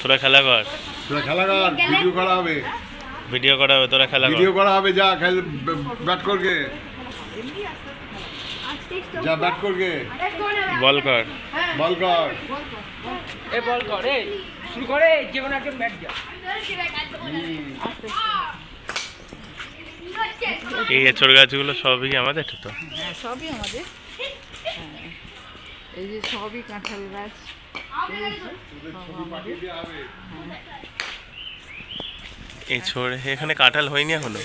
তোরা খেলা কর, ভিডিও করা হবে, ভিডিও করা হবে, তোরা খেলা কর। ভিডিও করা হবে। যা খেল, ব্যাট করকে, যা ব্যাট করকে, বল কর, বল কর। এ বল কর, এ শুরু করে যে কোনো একটা ব্যাট যা। এই এঁচড় গাছগুলো সবই আমাদের তো। হ্যাঁ, সবই আমাদের। এই যে সবই কাঁঠাল গাছ। এঁচড় এখানে কাঁঠাল হয়নি এখনো,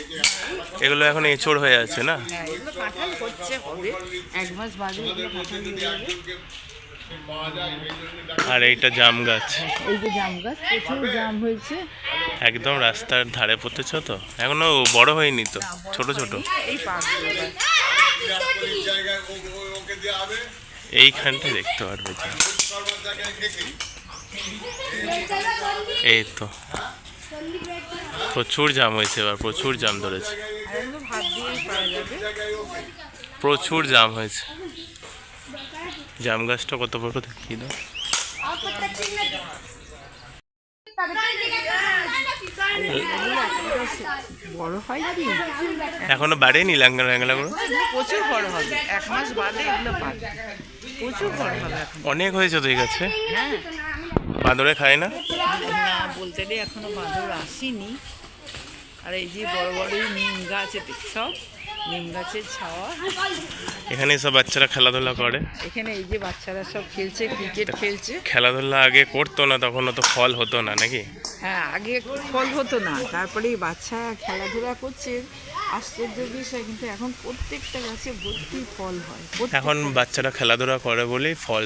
এগুলো এখন এঁচড় হয়ে আছে না? হ্যাঁ, এগুলো কাঁঠাল হচ্ছে, হবে 1 মাস বাদে এগুলো কাঁঠাল হয়ে যাবে। আর এইটা জাম গাছ, এই যে জাম গাছ, প্রচুর জাম হয়েছে। একদম রাস্তার ধারে পুঁতেছ তো, এখনো বড় হয়নি তো, ছোট ছোট। এই পাকগুলো গাছ। এইখানটা দেখতে পারবে যে, এই তো প্রচুর জাম হয়েছে, এবার প্রচুর জাম ধরেছে, আর এগুলো ভাত দিয়েই পাওয়া যাবে। প্রচুর জাম হয়েছে। জাম গাছটা কত বড় দেখিয়ে দাও। বড় হয় কি? এখনো বাড়েনি ল্যাংলা ল্যাংলা করে, প্রচুর বড় হবে, 1 মাস বাদে এগুলো পাবে, প্রচুর বড় হবে এখন। অনেক হয়েছে তো এই গাছে। হ্যাঁ, বাঁদরে খায় না? না বলতে গেলে এখনো বাঁদর আসেনি। আর এই যে বড় বড় নিম গাছ, সব নিম গাছের ছাওয়া। এখানে সব বাচ্চারা খেলাধুলা করে। এখানে এই যে বাচ্চারা সব খেলছে, ক্রিকেট খেলছে। খেলাধুলা আগে করতো না, তখন তো ফল হতো না নাকি? হ্যাঁ, আগে ফল হতো না, তারপরে এই বাচ্চা খেলাধুলা করছে, আশ্চর্য বিষয়। কিন্তু এখন প্রত্যেকটা গাছে ভর্তি ফল হয়। এখন বাচ্চারা খেলাধুলা করে বলেই ফল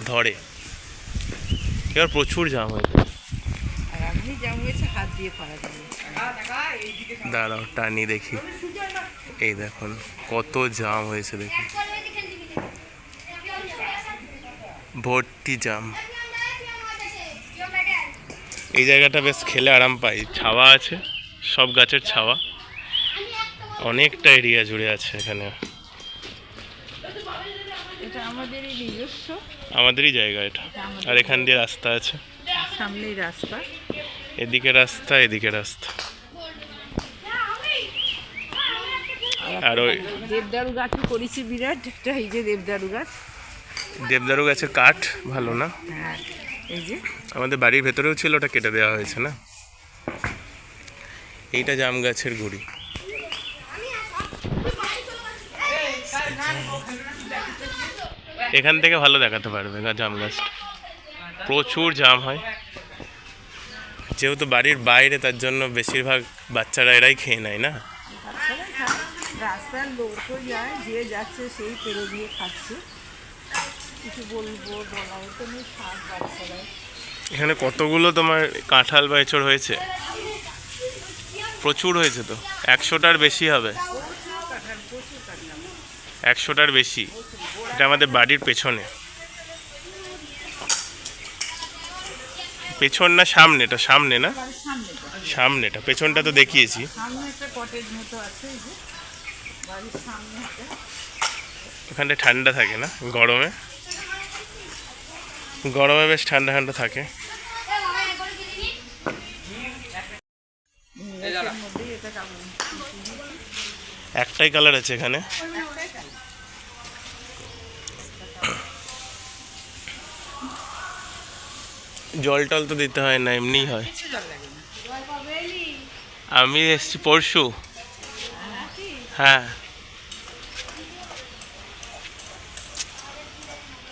ধরে। এবার প্রচুর জাম হয়েছে। আর আপনি জাম হয়েছে, হাত দিয়ে পারা যাবে। দাঁড়াও টানি দেখি, এই দেখুন কত জাম হয়েছে, দেখি ভর্তি জাম। এই জায়গাটা বেশ খেলে আরাম পাই, ছাওয়া আছে, সব গাছের ছাওয়া, অনেকটা এরিয়া জুড়ে আছে এখানে। এটা আমাদেরই নিজস্ব, আমাদেরই জায়গা এটা। আর এখান দিয়ে রাস্তা আছে, সামনেই রাস্তা, এদিকে রাস্তা, এদিকে রাস্তা। আর ওই দেবদারু গাছও করেছি বিরাট একটা, এই যে দেবদারু গাছ। দেবদারু গাছের কাঠ ভালো না? হ্যাঁ, এই যে আমাদের বাড়ির ভেতরেও ছিল, ওটা কেটে দেওয়া হয়েছে না। এইটা জাম গাছের গুড়ি। এখান থেকে ভালো দেখাতে পারবে জাম গাছটা, প্রচুর জাম হয়। যেহেতু বাড়ির বাইরে, তার জন্য বেশিরভাগ বাচ্চারা এরাই খেয়ে নেয় না। রাস্তার লোকও যায়, যে যাচ্ছে সেই পেরে দিয়ে খাচ্ছে। কিছু বলবো, বলাও তো নেই, শাক বাচ্চারা। এখানে কতগুলো তোমার কাঁঠাল বা এঁচড় হয়েছে? প্রচুর হয়েছে তো, 100টার বেশি হবে, 100টার বেশি। এটা আমাদের বাড়ির পেছনে, পেছন না সামনেটা? সামনে না, সামনেটা, পেছনটা তো দেখিয়েছি। সামনে একটা কটেজ মতো আছে, এই যে বাড়ির সামনে একটা। ওখানটা ঠান্ডা থাকে না গরমে? গরমে বেশ ঠান্ডা ঠান্ডা থাকে। একটাই কালার আছে এখানে। জল টল তো দিতে হয় না, এমনিই হয়। আমি এসছি পরশু। হ্যাঁ,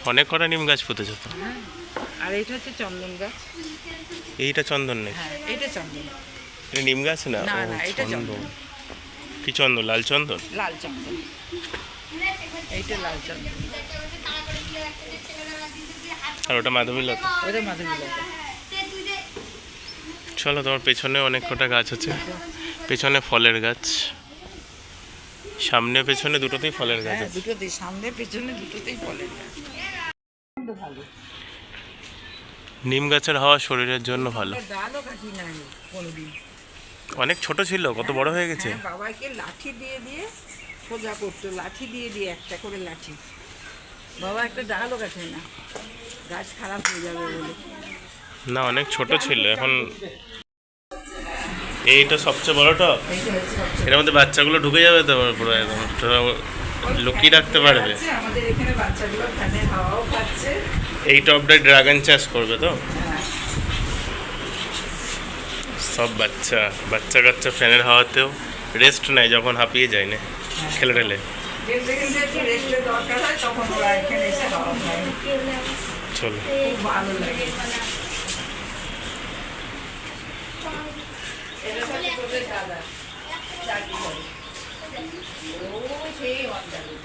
অনেক কটা নিম গাছ পুঁতেছে তো। আর এইটা হচ্ছে চন্দন গাছ। এইটা চন্দন নেই? হ্যাঁ, এটা চন্দন। এটা নিম গাছ না? না, ও না, এটা চন্দন। কি চন্দন? লাল চন্দন? লাল চন্দন, এইটা লাল চন্দন। আর ওটা মাধবীলতা? ওটা মাধবীলতা। চলো, তোমার পেছনে অনেক কটা গাছ আছে, পেছনে ফলের গাছ, সামনে পেছনে দুটোতেই ফলের গাছ হ্যাঁ, আছে। দুটোতেই, সামনে পেছনে দুটোতেই ফলের গাছ। ভালো, নিম গাছের হাওয়া শরীরের জন্য ভালো। ডালও কাটি না আমি কোনোদিন। অনেক ছোট ছিল, কত বড় হয়ে গেছে। হ্যাঁ, বাবাকে লাঠি দিয়ে দিয়ে সোজা করতো, লাঠি দিয়ে দিয়ে একটা করে লাঠি। বাবা একটা ডালও কাটে না, গাছ খারাপ হয়ে যাবে বলে। না, অনেক ছোট ছিল এখন। এইটা সবচেয়ে বড় টব। এইটা হচ্ছে সবচেয়ে এর মধ্যে বাচ্চাগুলো ঢুকে যাবে তো পুরো একদম, লুকিয়ে রাখতে পারবে। আছে, আমাদের এখানে বাচ্চাগুলো ফ্যানের হাওয়াও খাচ্ছে। এই টবটায় ড্রাগন চাষ করবে তো হ্যাঁ, সব বাচ্চা কাচ্চা ফ্যানের হাওয়াতেও রেস্ট নেয় যখন হাঁপিয়ে যায় না খেলে টেলে। খেলতে খেলতে একটু রেস্টের দরকার হয়, তখন ওরা এখানে এসে হাওয়া খায়। চলো, খুব ভালো লাগে। এটা হচ্ছে তোদের দাদা, চাকরি করে। ও সেই অন্দালি।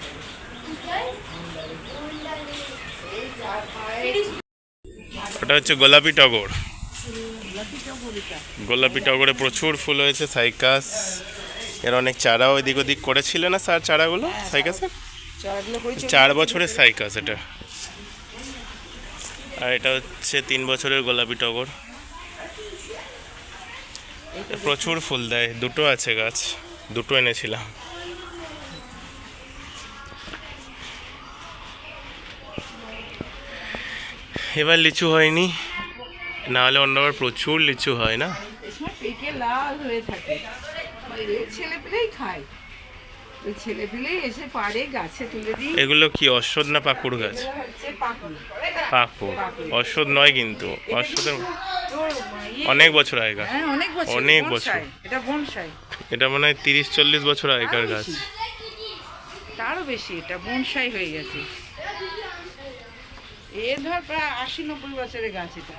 এই চা খায়। ওটা হচ্ছে গোলাপি টগর। লাঠিটা ভরিটা। গোলাপি টগরে প্রচুর ফুল হয়েছে। সাইকাস এর অনেক চারাও এদিক ওদিক করেছিল না স্যার, চারাগুলো সাইকাসের চারাগুলো করেছে 4 বছরের সাইকাস এটা। আর এটা হচ্ছে 3 বছরের গোলাপি টগর। প্রচুর ফুল দেয়, দুটো আছে গাছ, দুটো এনেছিলাম। এবার লিচু হয়নি, নাহলে অন্যবার প্রচুর লিচু হয় না। এসময় পেকে লাল হয়ে থাকে। ওই ছেলে পেলেই খায়, ওই ছেলে পেলেই এসে পারে গাছে তুলে দিই। এগুলো কি অশ্বত্থ না পাকুড় গাছ? এগুলো হচ্ছে পাকুড়। পাকুড়, অশ্বত্থ নয় কিন্তু। অশ্বত্থের তোর অনেক বছর আগেকার। হ্যাঁ, অনেক বছর, অনেক বনসাই। বছর। এটা বনসাই। এটা মনে হয় 30-40 বছর আগেকার তারও গাছ। বেশি। তারও বেশি, এটা বনসাই হয়ে গেছে। এ ধর প্রায় 80-90 বছরের গাছ এটা।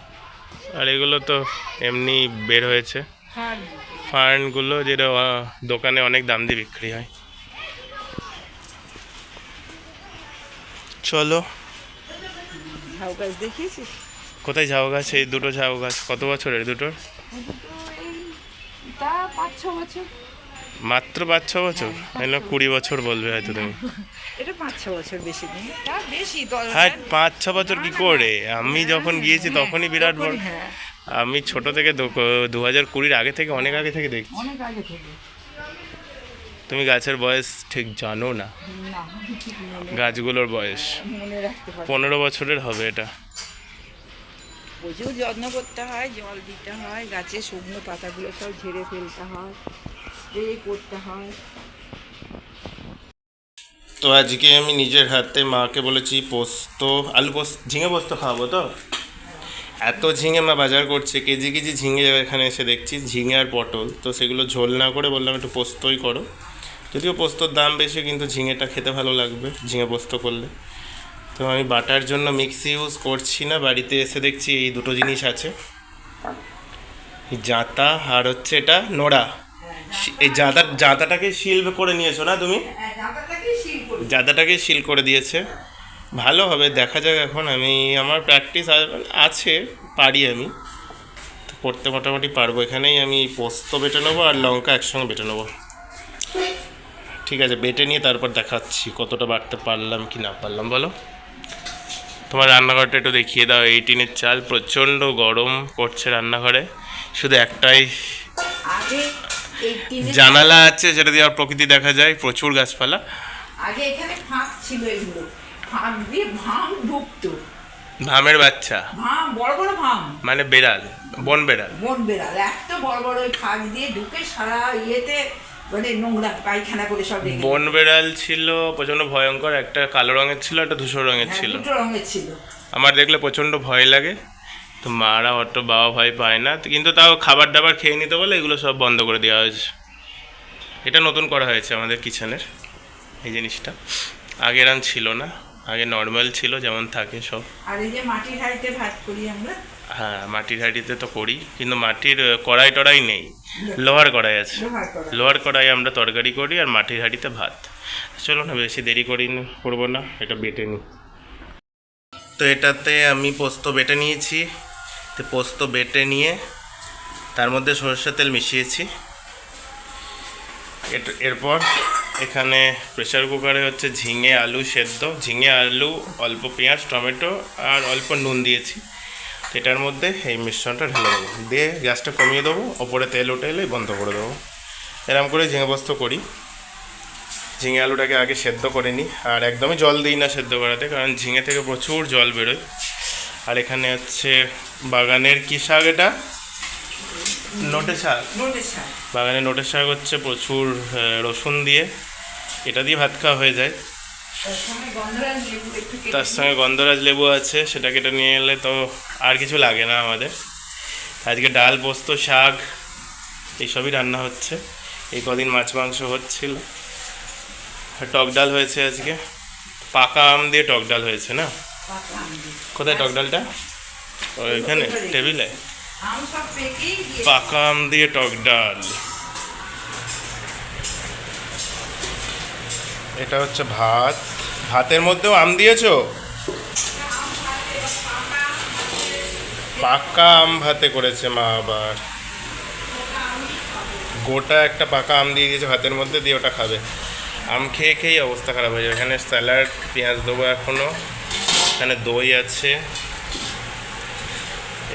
আর এগুলো তো এমনি বের হয়েছে আর ফার্নগুলো, যেটা দোকানে অনেক দাম দিয়ে বিক্রি হয়। চলো, ঝাউ গাছ দেখিয়েছিস? কোথায় ঝাউ গাছ? এই দুটো ঝাউ গাছ কত বছরের দুটোর? তা 5-6 বছর। মাত্র 5-6 বছর? এগুলো 20 বছর বলবে হয়তো তুমি। এটা 5-6 বছর, বেশি দিন। তা বেশি হ্যাঁ, 5-6 বছর কি করে? আমি যখন গিয়েছি তখনই বিরাট বড়। হ্যাঁ, আমি ছোট থেকে 2020 আগে থেকে, অনেক আগে থেকে দেখছি। অনেক আগে থেকে। তুমি গাছের বয়স ঠিক জানো না। না, ঠিক গাছগুলোর বয়স মনে রাখতে পারি। 15 বছরের হবে এটা। প্রচুর যত্ন করতে হয়, জল দিতে হয়, গাছে শুকনো পাতাগুলো সব ঝেড়ে ফেলতে হয়, স্প্রে করতে হয়। তো আজকে আমি নিজের হাতে মাকে বলেছি পোস্ত, আলু পোস্ত, ঝিঙে পোস্ত খাওয়াবো তো। এত ঝিঙে মা বাজার করছে, কেজি কেজি ঝিঙে এখানে এসে দেখছি, ঝিঙে আর পটল। তো সেগুলো ঝোল না করে বললাম একটু পোস্তই করো। যদিও পোস্তর দাম বেশি, কিন্তু ঝিঙেটা খেতে ভালো লাগবে ঝিঙে পোস্ত করলে। তো আমি বাটার জন্য মিক্সি ইউজ করছি না, বাড়িতে এসে দেখছি এই দুটো জিনিস আছে, জাঁতা আর হচ্ছে এটা নোড়া। এই জাঁতাটাকে শিল করে নিয়েছো না তুমি? জাঁতাটাকে শিল করে দিয়েছে, ভালো হবে। দেখা যাক, এখন আমি আমার প্র্যাকটিস আছে, পারি আমি তো করতে, মোটামুটি পারবো। এখানেই আমি পোস্ত বেটে নেবো আর লঙ্কা একসঙ্গে বেটে নেবো। ঠিক আছে, বেটে নিয়ে তারপর দেখাচ্ছি কতটা বাড়তে পারলাম কি না পারলাম। বলো, তোমার রান্নাঘরটা একটু দেখিয়ে দাও। এই টিনের চাল, প্রচণ্ড গরম করছে রান্নাঘরে। শুধু একটাই আগে এই টিনের জানালা আছে, যেটা দিয়ে আর প্রকৃতি দেখা যায়, প্রচুর গাছপালা। আগে এখানে ফাঁক ছিল, এগুলো ফাঁক দিয়ে ভাম ঢুকতো। ভামের বাচ্চা ভাম, বড় বড় ভাম, মানে বেড়াল, বন বেড়াল। বন বেড়াল এত বড় বড় ওই ফাঁক দিয়ে ঢুকে সারা ইয়েতে মানে নোংরা পায়খানা করে সব রেখে। বন বেড়াল ছিল প্রচণ্ড ভয়ঙ্কর, একটা কালো রঙের ছিল, একটা ধূসর রঙের ছিল। দুটো রঙের ছিল। আমার দেখলে প্রচণ্ড ভয় লাগে, তো মারা অত বাবা ভয় পায় না, কিন্তু তাও খাবার দাবার খেয়ে নিতে বলে এগুলো সব বন্ধ করে দেওয়া হয়েছে। এটা নতুন করা হয়েছে আমাদের কিচেনের এই জিনিসটা, আগে এরকম ছিল না, আগে নর্মাল ছিল যেমন থাকে সব। আর এই যে মাটির হাঁড়িতে ভাত করি আমরা। হ্যাঁ, মাটির হাঁড়িতে তো করি, কিন্তু মাটির কড়াই টড়াই নেই, লোহার কড়াই আছে। লোহার কড়াই। লোহার কড়াই আমরা তরকারি করি, আর মাটির হাঁড়িতে ভাত। চলো না, বেশি দেরি করবো না, এটা বেটে নিই। তো এটাতে আমি পোস্ত বেটে নিয়েছি। তো পোস্ত বেটে নিয়ে তার মধ্যে সরষের তেল মিশিয়েছি। এরপর এখানে প্রেসার কুকারে হচ্ছে ঝিঙে আলু সেদ্ধ, ঝিঙে আলু, অল্প পেঁয়াজ টমেটো আর অল্প নুন দিয়েছি। এটার মধ্যে এই মিশ্রণটা ঢেলে দেবো, দিয়ে গ্যাসটা কমিয়ে দেবো, ওপরে তেল উঠে এলে বন্ধ করে দেবো। এরকম করে ঝিঙে পোস্ত করি। ঝিঙে আলুটাকে আগে সেদ্ধ করে নিই, আর একদমই জল দিই না সেদ্ধ করাতে, কারণ ঝিঙে থেকে প্রচুর জল বেরোয়, আর এখানে হচ্ছে বাগানের কি শাক এটা, নোটে শাক। নোটের শাক। বাগানে নোটের শাক হচ্ছে প্রচুর রসুন দিয়ে, এটা দিয়ে ভাত খাওয়া হয়ে যায়। তার সঙ্গে গন্ধরাজ লেবু একটু কেটে তার সঙ্গে গন্ধরাজ লেবু আছে, সেটা কেটে নিয়ে এলে তো আর কিছু লাগে না আমাদের। আজকে ডাল, পোস্ত, শাক এইসবই রান্না হচ্ছে। এই কদিন মাছ মাংস হচ্ছিল। টক ডাল হয়েছে আজকে, পাকা আম দিয়ে টক ডাল হয়েছে না? পাকা আম দিয়ে। কোথায় টক ডালটা? ওইখানে টেবিলে। আম সব পেকেই দিয়ে পাকা আম দিয়ে টক ডাল। এটা হচ্ছে ভাত, ভাতের মধ্যেও আম দিয়েছো? পাকা আম ভাতে করেছে মা আবার, গোটা একটা পাকা আম দিয়ে দিয়েছে ভাতের মধ্যে, দিয়ে ওটা খাবে। আম খেয়ে খেয়েই অবস্থা খারাপ হয়ে যাবে। এখানে স্যালাড, পেঁয়াজ দেবো এখনও, এখানে দই আছে,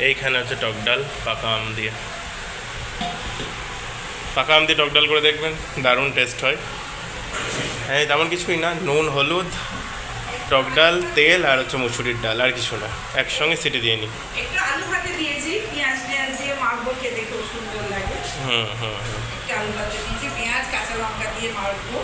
এইখানে হচ্ছে টক ডাল পাকা আম দিয়ে। পাকা আম দিয়ে টক ডাল করে দেখবেন, দারুণ টেস্ট হয়। হ্যাঁ, তেমন কিছুই না, নুন, হলুদ, টক ডাল, তেল আর হচ্ছে মুসুরির ডাল, আর কিছু না, একসঙ্গে সিটি দিয়ে নিই। একটু আলু ভাতে দিয়েছি, পেঁয়াজ দিয়ে মাখবো, খেতে খুব সুন্দর লাগে। হুম হুম হুম। একটু আলু ভাতে দিয়েছি, পেঁয়াজ কাঁচা লঙ্কা দিয়ে মাখবো,